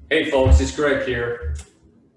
Hey folks, it's Greg here.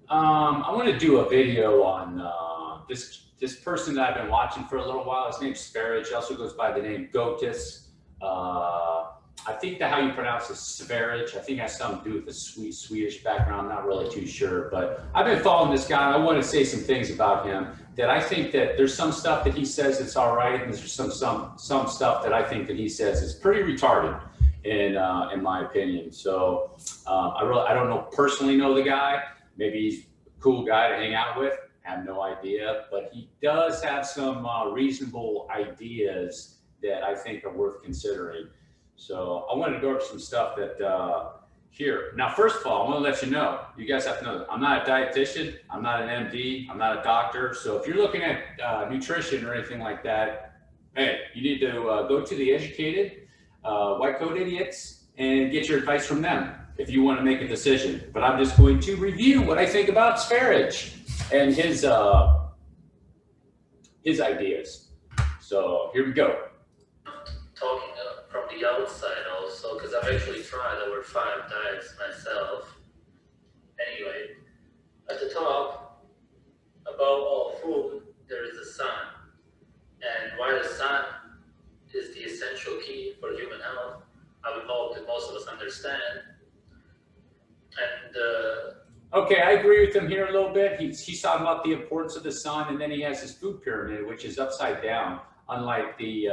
I want to do a video on this person that I've been watching for a little while. His name's Sv3rige. He also goes by the name Goatis. I think that how you pronounce it, Sv3rige. I think it has something to do with the Swedish background. I'm not really too sure, but I've been following this guy. And I want to say some things about him that I think that there's some stuff that he says that's all right, and there's some stuff that I think that he says is pretty retarded in my opinion. So I don't personally know the guy. Maybe he's a cool guy to hang out with. I have no idea, but he does have some reasonable ideas that I think are worth considering. So I wanted to go over some stuff that here. Now, first of all, I want to let you know, you guys have to know that I'm not a dietitian, I'm not an MD, I'm not a doctor. So if you're looking at nutrition or anything like that, hey, you need to go to the educated white coat idiots and get your advice from them if you want to make a decision. But I'm just going to review what I think about Sv3rige and his ideas. So here we go. Talking from the outside also, because I've actually tried over 5 diets myself. Anyway, at the top, above all food, there is the sun. And why the sun is the essential key for human health, I would hope that most of us understand. And okay, I agree with him here a little bit. He's talking about the importance of the sun, and then he has his food pyramid, which is upside down, unlike the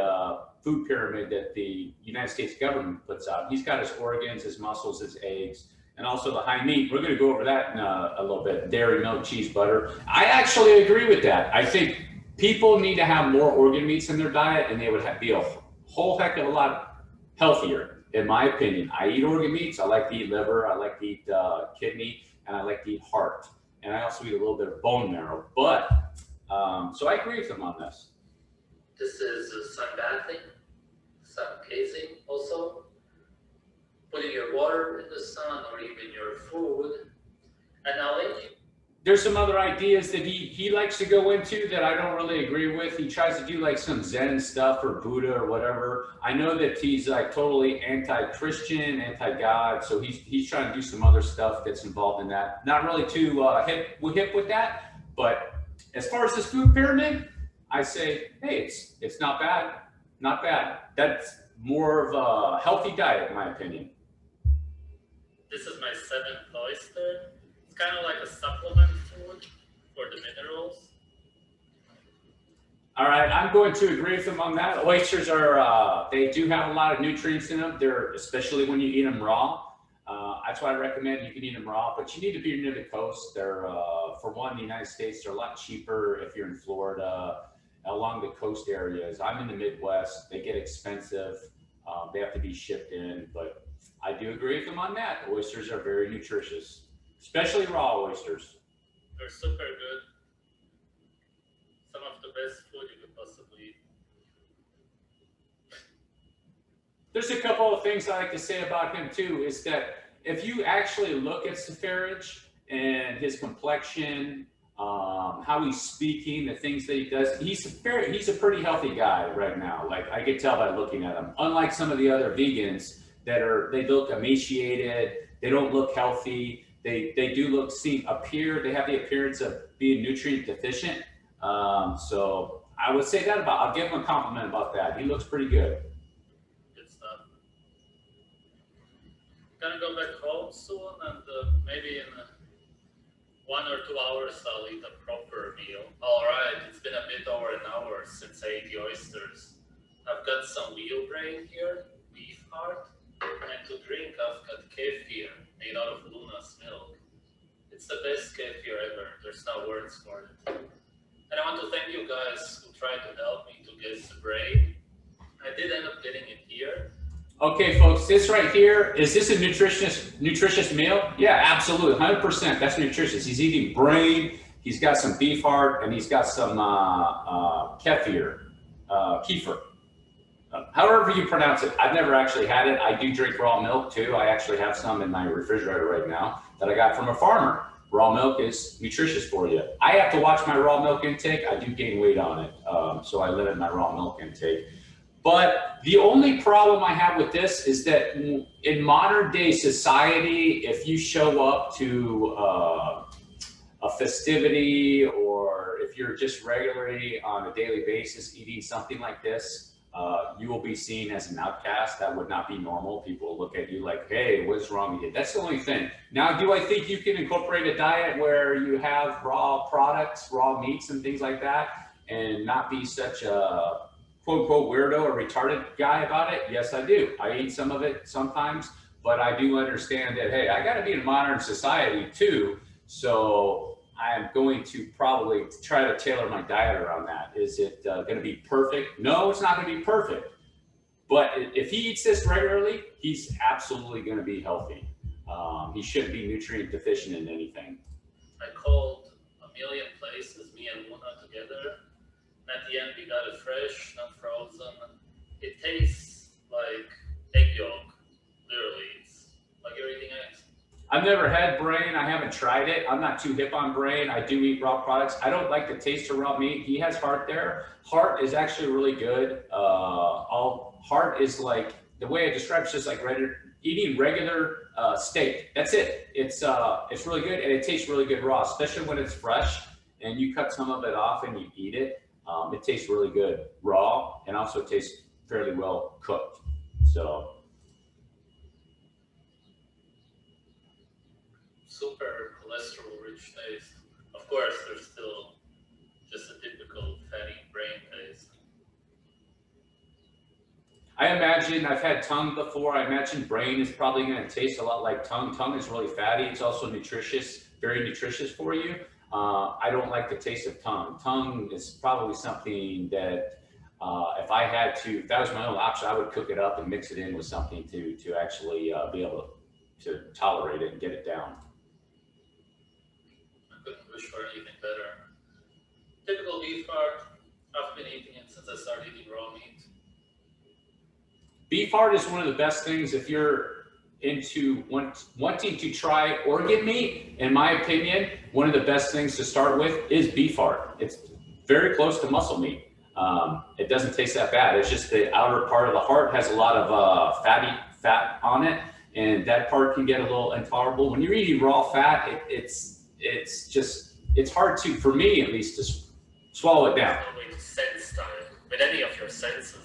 food pyramid that the United States government puts out. He's got his organs, his muscles, his eggs, and also the high meat. We're going to go over that in a little bit. Dairy, milk, cheese, butter. I actually agree with that. I think people need to have more organ meats in their diet, and they would be a whole heck of a lot healthier, in my opinion. I eat organ meats. I like to eat liver. I like to eat kidney, and I like to eat heart. And I also eat a little bit of bone marrow. But so I agree with him on this. this is sun bathing, sun gazing also, putting your water in the sun or even your food. And I'll let you. There's some other ideas that he likes to go into that I don't really agree with. He tries to do like some Zen stuff or Buddha or whatever. I know that he's like totally anti-Christian, anti-God. So he's trying to do some other stuff that's involved in that. Not really too hip with that. But as far as this food pyramid, I say, hey, it's not bad. Not bad. That's more of a healthy diet, in my opinion. This is my 7th oyster. It's kind of like a supplement food for the minerals. All right, I'm going to agree with them on that. Oysters are, they do have a lot of nutrients in them. They're, especially when you eat them raw. That's why I recommend you can eat them raw, but you need to be near the coast. They're, for one, the United States, they're a lot cheaper if you're in Florida, along the coast areas. I'm in the Midwest. They get expensive. They have to be shipped in, but I do agree with them on that. Oysters are very nutritious, especially raw oysters. They're super good. Some of the best food you could possibly eat. There's a couple of things I like to say about him too, is that if you actually look at Sv3rige and his complexion, how he's speaking, the things that he does, he's a pretty healthy guy right now. Like I could tell by looking at him. Unlike some of the other vegans they look emaciated, they don't look healthy, they do they have the appearance of being nutrient deficient. So I would say that I'll give him a compliment about that. He looks pretty good. Good stuff. Gonna go back home soon, and maybe in 1 or 2 hours I'll eat a proper meal. Alright, it's been a bit over an hour since I ate the oysters. I've got some veal brain here, beef heart, and to drink I've got kefir made out of Luna's milk. It's the best kefir ever, there's no words for it. And I want to thank you guys who tried to help me to get the brain. I did end up getting it here. Okay, folks, this right here, is this a nutritious meal? Yeah, absolutely, 100%. That's nutritious. He's eating brain, he's got some beef heart, and he's got some kefir. However you pronounce it. I've never actually had it. I do drink raw milk too. I actually have some in my refrigerator right now that I got from a farmer. Raw milk is nutritious for you. I have to watch my raw milk intake. I do gain weight on it, so I limit my raw milk intake. But the only problem I have with this is that in modern day society, if you show up to a festivity, or if you're just regularly on a daily basis eating something like this, you will be seen as an outcast. That would not be normal. People will look at you like, hey, what's wrong with you? That's the only thing. Now, do I think you can incorporate a diet where you have raw products, raw meats and things like that, and not be such a quote unquote weirdo or retarded guy about it? Yes, I do. I eat some of it sometimes, but I do understand that, hey, I got to be in modern society too. So I'm going to probably try to tailor my diet around that. Is it going to be perfect? No, it's not going to be perfect. But if he eats this regularly, he's absolutely going to be healthy. He shouldn't be nutrient deficient in anything. I called a million places, me and Luna together. At the end, we got it fresh, not frozen. It tastes like egg yolk. Literally, it's like you're eating eggs. I've never had brain. I haven't tried it. I'm not too hip on brain. I do eat raw products. I don't like the taste of raw meat. He has heart there. Heart is actually really good. Heart is like, the way I describe it's just like eating regular steak. That's it. It's really good, and it tastes really good raw, especially when it's fresh and you cut some of it off and you eat it. It tastes really good raw, and also tastes fairly well cooked. So super cholesterol rich taste. Of course, there's still just a typical fatty brain taste. I imagine, I've had tongue before. I imagine brain is probably going to taste a lot like tongue. Tongue is really fatty. It's also nutritious, very nutritious for you. I don't like the taste of tongue. Tongue is probably something that if that was my only option, I would cook it up and mix it in with something to actually be able to tolerate it and get it down. I couldn't wish for anything better. Typical beef heart. I've been eating it since I started eating raw meat. Beef heart is one of the best things if you're into wanting to try organ meat. In my opinion, one of the best things to start with is beef heart. It's very close to muscle meat. It doesn't taste that bad. It's just the outer part of the heart has a lot of fat on it, and that part can get a little intolerable. When you're eating raw fat, it's hard to, for me at least, to swallow it down. There's no way to sense time with any of your senses.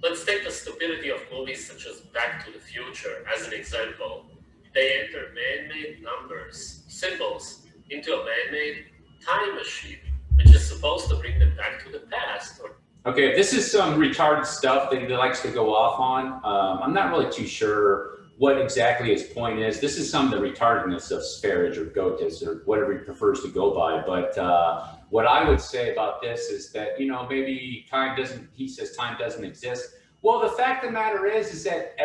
Let's take the stupidity of movies such as Back to the Future as an example. They enter man-made numbers, symbols, into a man-made time machine, which is supposed to bring them back to the past. Okay, this is some retarded stuff that he likes to go off on. I'm not really too sure what exactly his point is. This is some of the retardedness of Sv3rige or Gotez or whatever he prefers to go by. But what I would say about this is that, maybe he says time doesn't exist. Well, the fact of the matter is that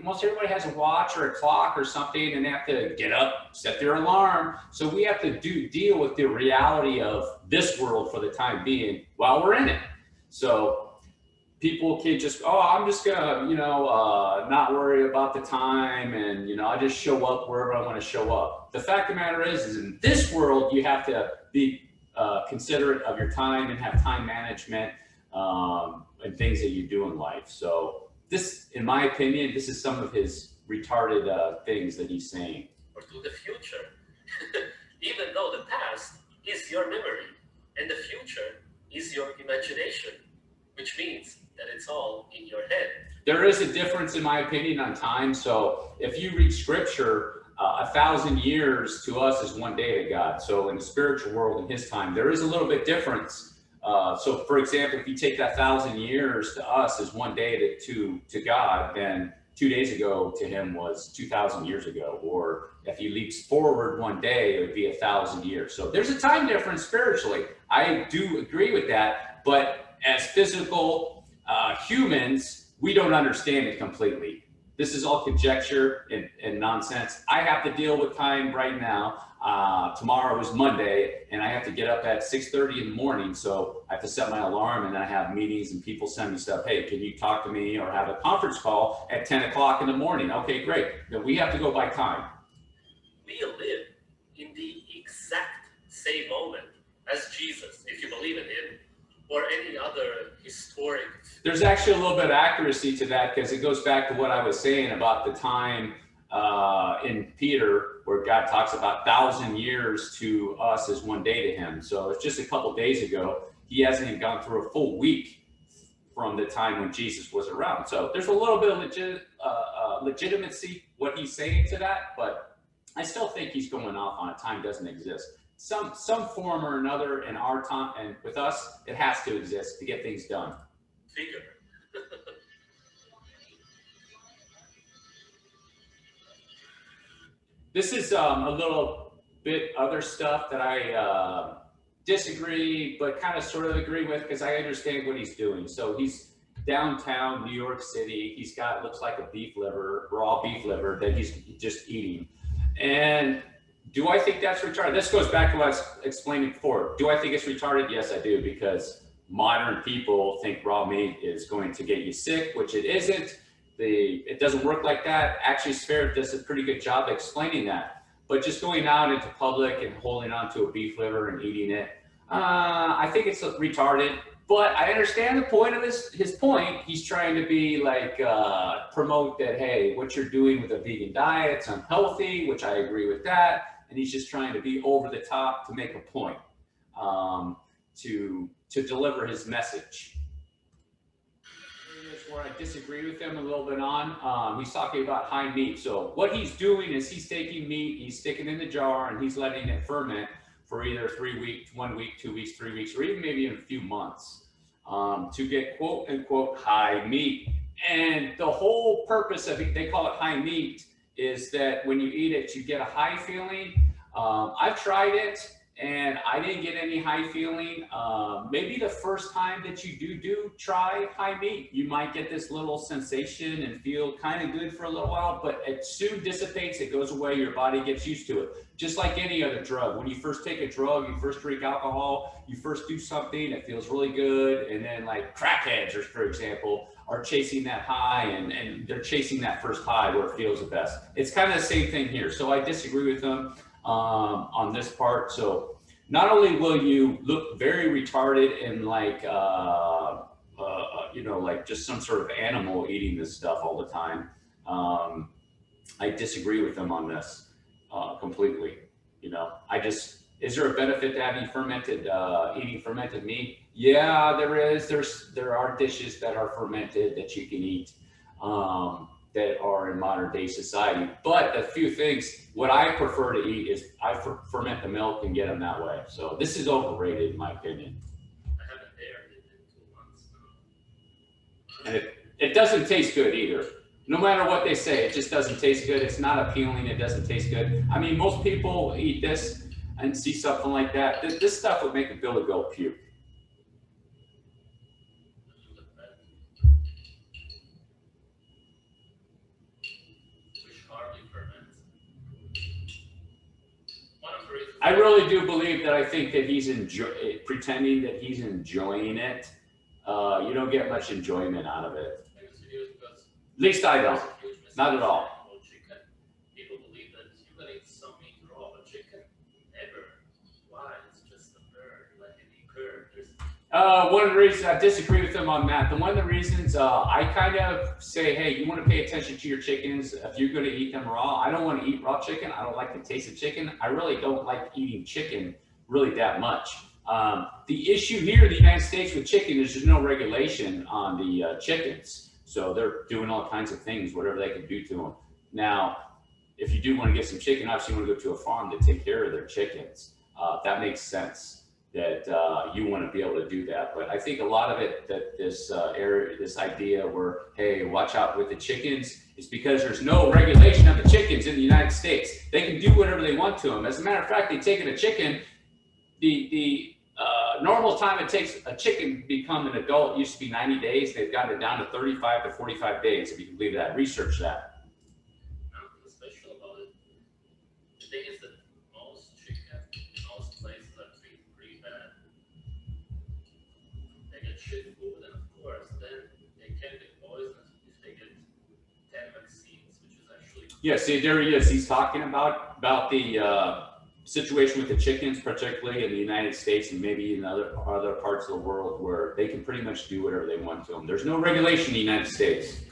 most everybody has a watch or a clock or something, and they have to get up, set their alarm. So we have to deal with the reality of this world for the time being while we're in it. So people can just, I'm just gonna, not worry about the time, and I just show up wherever I want to show up. The fact of the matter is in this world you have to be considerate of your time and have time management and things that you do in life. So this, in my opinion, this is some of his retarded things that he's saying. Or to the future, even though the past is your memory and the future is your imagination, which means that it's all in your head. There is a difference, in my opinion, on time. So if you read scripture, 1,000 years to us is one day to God. So in the spiritual world, in his time, there is a little bit difference. So for example, if you take that 1,000 years to us is one day to God, then 2 days ago to him was 2,000 years ago. Or if he leaps forward one day, it would be 1,000 years. So there's a time difference spiritually. I do agree with that. But as physical humans, we don't understand it completely. This is all conjecture and nonsense. I have to deal with time right now. Tomorrow is Monday, and I have to get up at 6:30 in the morning. So I have to set my alarm, and then I have meetings, and people send me stuff. Hey, can you talk to me or have a conference call at 10 o'clock in the morning? Okay, great. Then we have to go by time. We live in the exact same moment as Jesus, if you believe in him. or any other historic. There's actually a little bit of accuracy to that because it goes back to what I was saying about the time in Peter where God talks about 1,000 years to us as one day to him. So it's just a couple days ago. He hasn't even gone through a full week from the time when Jesus was around. So there's a little bit of legitimacy what he's saying to that, but I still think he's going off on it. Time doesn't exist. Some form or another in our time, and with us, it has to exist to get things done. Figure. This is a little bit other stuff that I disagree, but kind of sort of agree with because I understand what he's doing. So he's downtown New York City. He's got, looks like a beef liver, raw beef liver that he's just eating. And do I think that's retarded? This goes back to what I was explaining before. Do I think it's retarded? Yes, I do, because modern people think raw meat is going to get you sick, which it isn't. It doesn't work like that. Actually, Sv3rige does a pretty good job explaining that. But just going out into public and holding on to a beef liver and eating it, I think it's retarded. But I understand the point of his point. He's trying to be like, promote that, hey, what you're doing with a vegan diet is unhealthy, which I agree with that. And he's just trying to be over the top to make a point, to deliver his message. Where I disagree with him a little bit on, he's talking about high meat. So what he's doing is he's taking meat, he's sticking it in the jar, and he's letting it ferment for either 3 weeks, 1 week, 2 weeks, 3 weeks, or even maybe in a few months, to get quote unquote high meat. And the whole purpose of it, they call it high meat, is that when you eat it, you get a high feeling. I've tried it and I didn't get any high feeling. Maybe the first time that you do try high meat, you might get this little sensation and feel kind of good for a little while, but it soon dissipates, it goes away, your body gets used to it. Just like any other drug. When you first take a drug, you first drink alcohol, you first do something, it feels really good, and then like crackheads, for example, are chasing that high, and they're chasing that first high where it feels the best. It's kind of the same thing here. So I disagree with them on this part. So not only will you look very retarded and like, you know, like just some sort of animal eating this stuff all the time. I disagree with them on this completely. You know, is there a benefit to having eating fermented meat? Yeah, there is. There are dishes that are fermented that you can eat that are in modern day society. But a few things, what I prefer to eat is I ferment the milk and get them that way. So this is overrated in my opinion. I haven't aired it in 2 months now. And it doesn't taste good either. No matter what they say, it just doesn't taste good. It's not appealing. It doesn't taste good. I mean, most people eat this and see something like that. This stuff would make a Billy Goat puke. I really do believe that I think that he's pretending that he's enjoying it. You don't get much enjoyment out of it. At least I don't. Not at all. People believe that you can eat some meat raw, but chicken never. Why? It's just a bird, like an bird. One of the reasons I disagree with them on that. One of the reasons I kind of say, hey, you want to pay attention to your chickens. If you're going to eat them raw, I don't want to eat raw chicken. I don't like the taste of chicken. I really don't like eating chicken really that much. The issue here in the United States with chicken is there's no regulation on the chickens. So they're doing all kinds of things, whatever they can do to them. Now, if you do want to get some chicken, obviously you want to go to a farm to take care of their chickens. That makes sense that you want to be able to do that. But I think a lot of it, that this idea where, hey, watch out with the chickens, is because there's no regulation of the chickens in the United States. They can do whatever they want to them. As a matter of fact, they take in a chicken, the normal time it takes a chicken to become an adult used to be 90 days. They've gotten it down to 35 to 45 days, if you can believe that. Research that. Nothing special about it. The thing is that most chicken in most places are treated pretty bad. They get shit food, and of course, then they can get poisoned if they get 10 vaccines, which is actually... Yeah, see, there he is. He's talking about the situation with the chickens, particularly in the United States and maybe in other parts of the world, where they can pretty much do whatever they want to them. There's no regulation in the United States.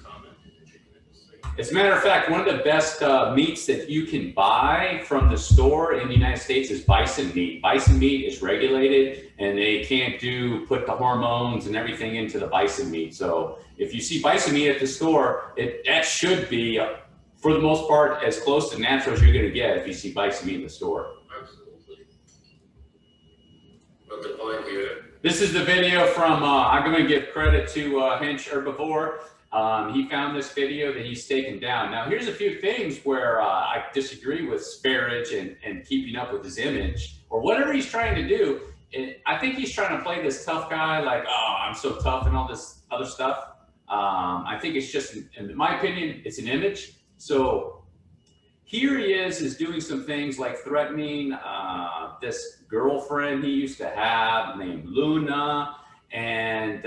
As a matter of fact, one of the best meats that you can buy from the store in the United States is bison meat. Bison meat is regulated, and they can't put the hormones and everything into the bison meat. So if you see bison meat at the store, that should be, for the most part, as close to natural as you're going to get if you see bison meat in the store. Absolutely. But the point here. This is the video from, I'm going to give credit to Hench Herbivore. He found this video that he's taken down. Now, here's a few things where I disagree with Sv3rige and keeping up with his image or whatever he's trying to do. I think he's trying to play this tough guy, like, oh, I'm so tough and all this other stuff. I think it's just, in my opinion, it's an image. So here he is doing some things like threatening this girlfriend he used to have named Luna, and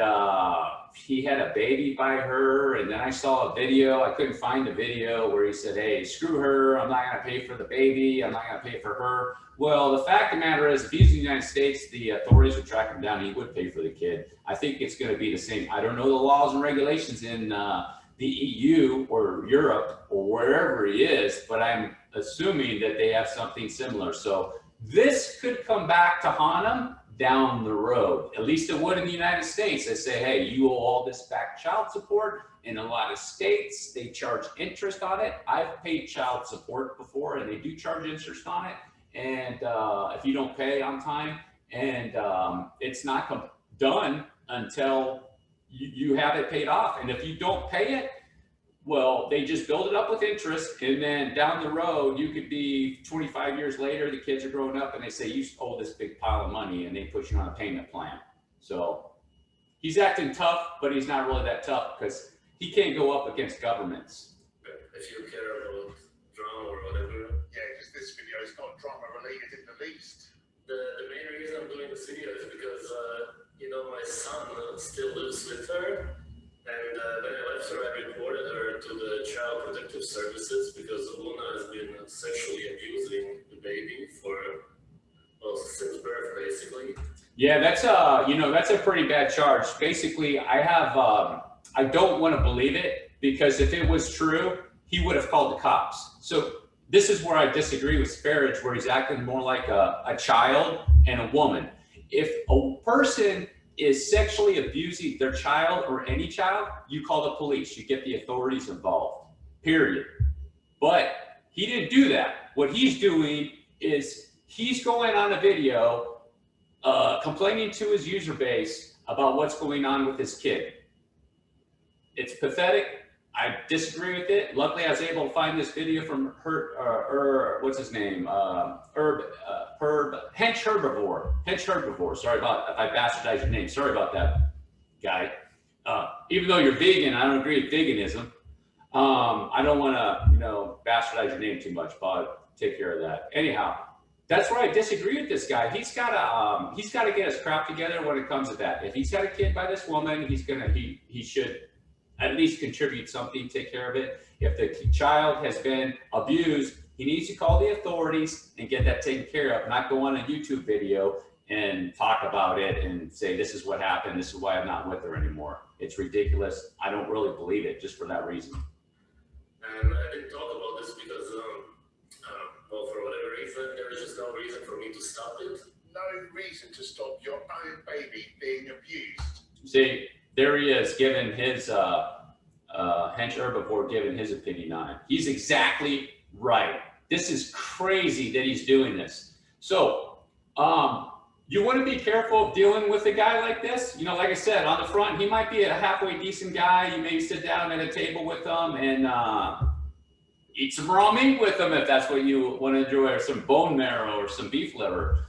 he had a baby by her. And then I saw a video, I couldn't find the video, where he said, hey, screw her, I'm not gonna pay for the baby, I'm not gonna pay for her. Well, the fact of the matter is, if he's in the United States, the authorities would track him down and he would pay for the kid. I think it's gonna be the same. I don't know the laws and regulations in the EU or Europe or wherever he is, but I'm assuming that they have something similar. So this could come back to haunt him down the road. At least it would in the United States. They say, hey, you owe all this back child support. In a lot of states, they charge interest on it. I've paid child support before, and they do charge interest on it. And if you don't pay on time, and it's not done until you have it paid off. And if you don't pay it, well, they just build it up with interest, and then down the road, you could be 25 years later, the kids are growing up, and they say, you owe this big pile of money, and they put you on a payment plan. So he's acting tough, but he's not really that tough because he can't go up against governments. If you care about drama or whatever. Yeah, because this video is not drama related in the least. The main reason I'm doing this video is because, you know, my son still lives with her. And when I left her, I reported her to the Child Protective Services because Luna has been sexually abusing the baby since birth, basically. Yeah, that's that's a pretty bad charge. Basically, I don't want to believe it, because if it was true, he would have called the cops. So this is where I disagree with Sv3rige, where he's acting more like a child and a woman. If a person is sexually abusing their child or any child, you call the police, you get the authorities involved, period. But he didn't do that. What he's doing is he's going on a video complaining to his user base about what's going on with his kid. It's pathetic. I disagree with it. Luckily, I was able to find this video from what's his name? Hench Herbivore. Sorry about if I bastardized your name. Sorry about that, guy. Even though you're vegan, I don't agree with veganism. I don't want to, bastardize your name too much, but take care of that. Anyhow, that's where I disagree with this guy. He's gotta get his crap together when it comes to that. If he's got a kid by this woman, he should at least contribute something, take care of it. If the child has been abused, he needs to call the authorities and get that taken care of, not go on a YouTube video and talk about it and say, this is what happened, this is why I'm not with her anymore. It's ridiculous. I don't really believe it, just for that reason. And I didn't talk about this because, well, for whatever reason, there is just no reason for me to stop it. No reason to stop your own baby being abused. See, there he is giving his, Hench Herbivore giving his opinion on it. He's exactly right. This is crazy that he's doing this. So, you want to be careful of dealing with a guy like this. Like I said, on the front, he might be a halfway decent guy. You may sit down at a table with him and eat some raw meat with him if that's what you want to enjoy, or some bone marrow or some beef liver.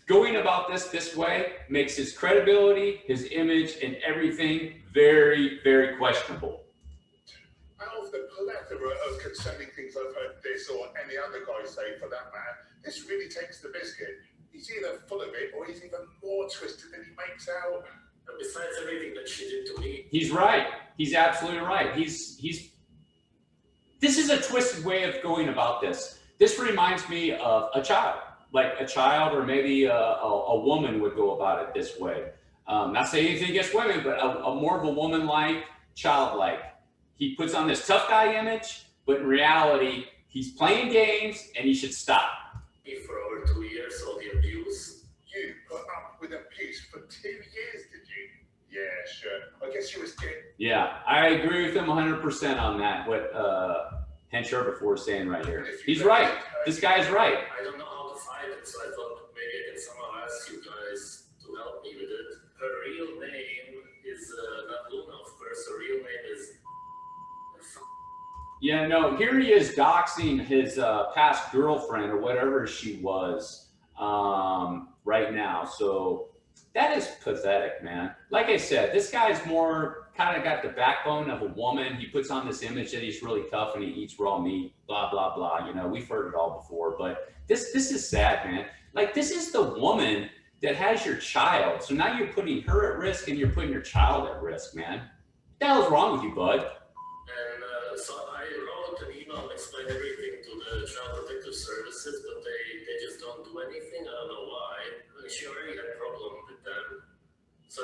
Going about this way makes his credibility, his image, and everything very, very questionable. Out of the plethora of concerning things I've heard this or any other guy say for that matter, this really takes the biscuit. He's either full of it or he's even more twisted than he makes out. And besides everything that she did to me. He's right. He's absolutely right. This this is a twisted way of going about this. This reminds me of a child, like a child or maybe a woman would go about it this way. Not saying anything against women, but a more of a woman-like, childlike. He puts on this tough guy image, but in reality, he's playing games and he should stop. For over 2 years, all the abuse. You put up with abuse for 2 years, did you? Yeah, sure. I guess you was scared. Yeah, I agree with him 100% on that, what Sv3rige was saying right here. He's right. This guy's right. I don't know how to fight it, so I thought maybe I can somehow ask you guys to help me with it. Her real name is not Luna, of course. Her real name is... Yeah, no, here he is doxing his past girlfriend or whatever she was right now. So that is pathetic, man. Like I said, this guy's more kind of got the backbone of a woman. He puts on this image that he's really tough and he eats raw meat, blah, blah, blah. You know, we've heard it all before, but this is sad, man. Like, this is the woman that has your child. So now you're putting her at risk and you're putting your child at risk, man. What the hell's wrong with you, bud? And so I wrote an email and explained everything to the Child Protective Services, but they just don't do anything. I don't know why. She already had a problem with them. So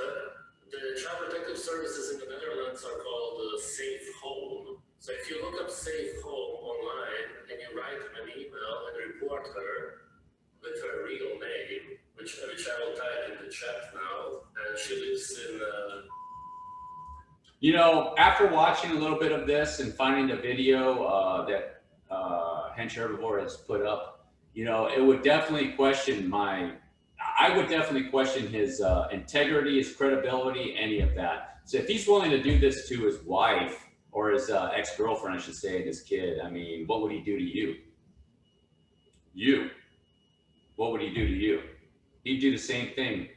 the Child Protective Services in the Netherlands are called Safe Home. So if you look up Safe Home online and you write them an email and report her with her real name, which I will type in the chat now, and she lives in... You know, after watching a little bit of this and finding the video that Sv3rige has put up, you know, it would definitely question I would definitely question his integrity, his credibility, any of that. So if he's willing to do this to his wife or his ex-girlfriend, I should say, and his kid, I mean, what would he do to you? What would he do to you? He'd do the same thing.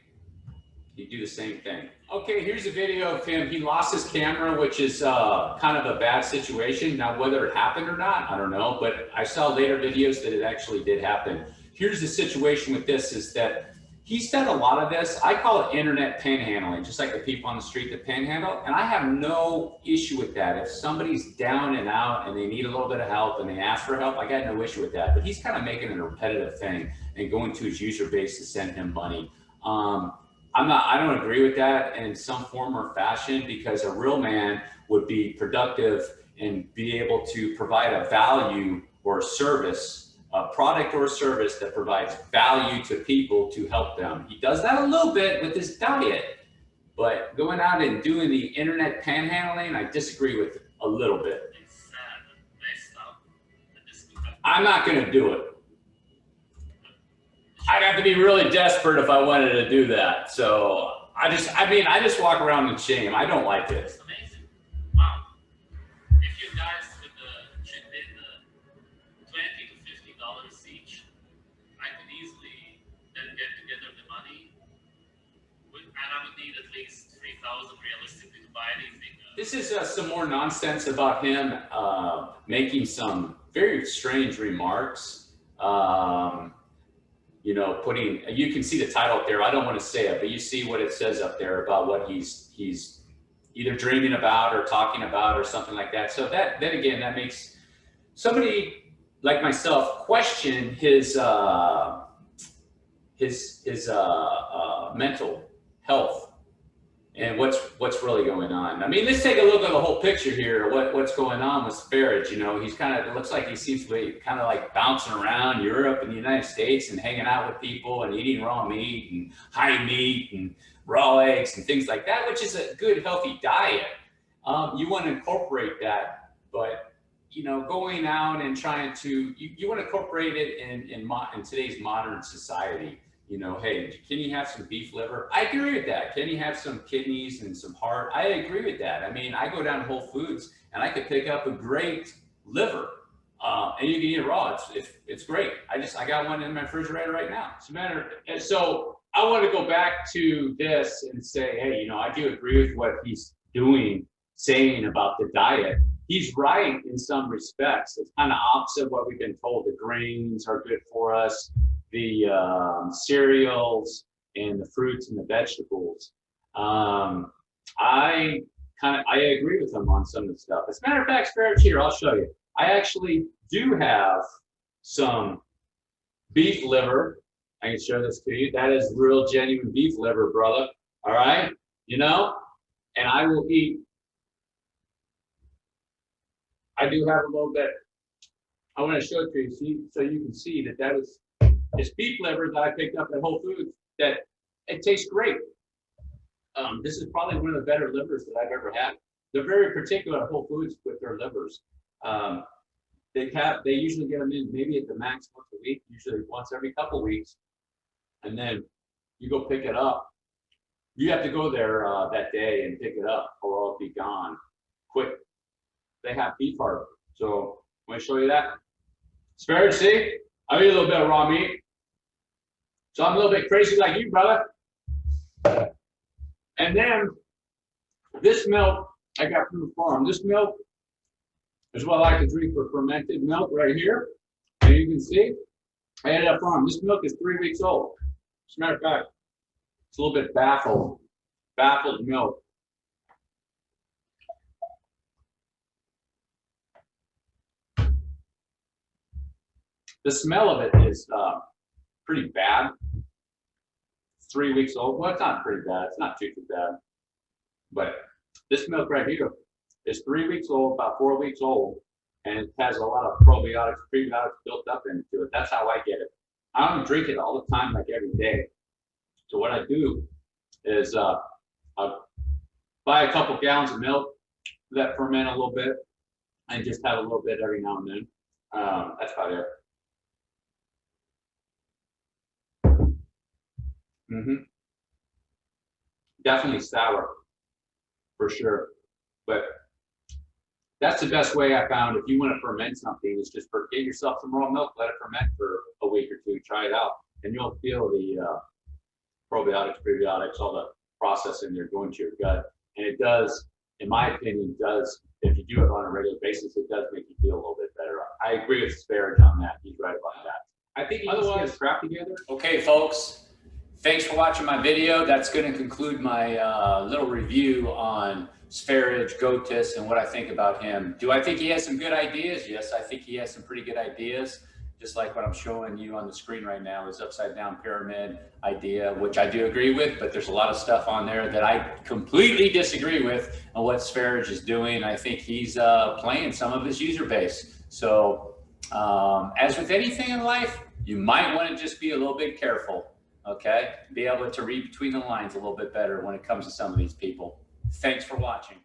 He'd do the same thing. Okay, here's a video of him. He lost his camera, which is kind of a bad situation. Now, whether it happened or not, I don't know, but I saw later videos that it actually did happen. Here's the situation with this is that he's done a lot of this. I call it internet panhandling, just like the people on the street that panhandle. And I have no issue with that. If somebody's down and out and they need a little bit of help and they ask for help, I got no issue with that. But he's kind of making it a repetitive thing and going to his user base to send him money. I don't agree with that in some form or fashion, because a real man would be productive and be able to provide a value or a service, a product or a service that provides value to people to help them. He does that a little bit with his diet, but going out and doing the internet panhandling, I disagree with it a little bit. I'm not going to do it. I'd have to be really desperate if I wanted to do that. So I just walk around in shame. I don't like it. It's amazing. Wow. If you guys could chip in $20 to $50 each, I could easily then get together the money. And I would need at least 3,000 realistically to buy anything. This is some more nonsense about him making some very strange remarks. You know, you can see the title up there. I don't want to say it, but you see what it says up there about what he's either dreaming about or talking about or something like that. So then again, that makes somebody like myself question his mental health and what's really going on. I mean, let's take a look at the whole picture here. What's going on with Sv3rige? You know, he's it looks like he seems to be kind of like bouncing around Europe and the United States and hanging out with people and eating raw meat and high meat and raw eggs and things like that, which is a good, healthy diet. You want to incorporate that, but you know, going out and trying to, you want to incorporate it in today's modern society. You know, hey, can you have some beef liver? I agree with that. Can you have some kidneys and some heart? I agree with that. I mean, I go down to Whole Foods and I could pick up a great liver and you can eat it raw. It's great. I got one in my refrigerator right now. So I want to go back to this and say, hey, you know, I do agree with what he's saying about the diet. He's right in some respects. It's kind of opposite of what we've been told. The grains are good for us. The cereals and the fruits and the vegetables. I agree with him on some of the stuff. As a matter of fact, Sv3rige here, I'll show you. I actually do have some beef liver. I can show this to you. That is real genuine beef liver, brother. All right, you know, and I will eat. I do have a little bit. I want to show it to you, see, so you can see that that is it's beef liver that I picked up at Whole Foods. That it tastes great. This is probably one of the better livers that I've ever had. They're very particular at Whole Foods with their livers. They usually get them in maybe at the max once a week, usually once every couple weeks, and then you go pick it up. You have to go there that day and pick it up, or it'll be gone quick. They have beef heart, so I'm going to show you that. Sv3rige, see, I eat a little bit of raw meat, so I'm a little bit crazy like you, brother. And then this milk I got from the farm. This milk is what I like to drink for fermented milk right here. And you can see, I had it at farm. This milk is 3 weeks old. As a matter of fact, it's a little bit baffled milk. The smell of it is pretty bad. 3 weeks old. Well, it's not pretty bad. It's not too bad. But this milk right here is 3 weeks old, about 4 weeks old, and it has a lot of probiotics, prebiotics built up into it. That's how I get it. I don't drink it all the time, like every day. So what I do is I buy a couple gallons of milk, let ferment a little bit, and just have a little bit every now and then. That's about it. Definitely sour, for sure. But that's the best way I found. If you want to ferment something, is just get yourself some raw milk, let it ferment for a week or two, try it out, and you'll feel the probiotics, prebiotics, all the process in there going to your gut. And it does, in my opinion, if you do it on a regular basis, it does make you feel a little bit better. I agree with Sv3rige on that. He's right about that. I think he needs to get his crap together. Okay, folks. Thanks for watching my video. That's going to conclude my little review on Sv3rige Goatis and what I think about him. Do I think he has some good ideas? Yes, I think he has some pretty good ideas. Just like what I'm showing you on the screen right now, his upside down pyramid idea, which I do agree with, but there's a lot of stuff on there that I completely disagree with on what Sv3rige is doing. I think he's playing some of his user base. So as with anything in life, you might want to just be a little bit careful. Okay, be able to read between the lines a little bit better when it comes to some of these people. Thanks for watching.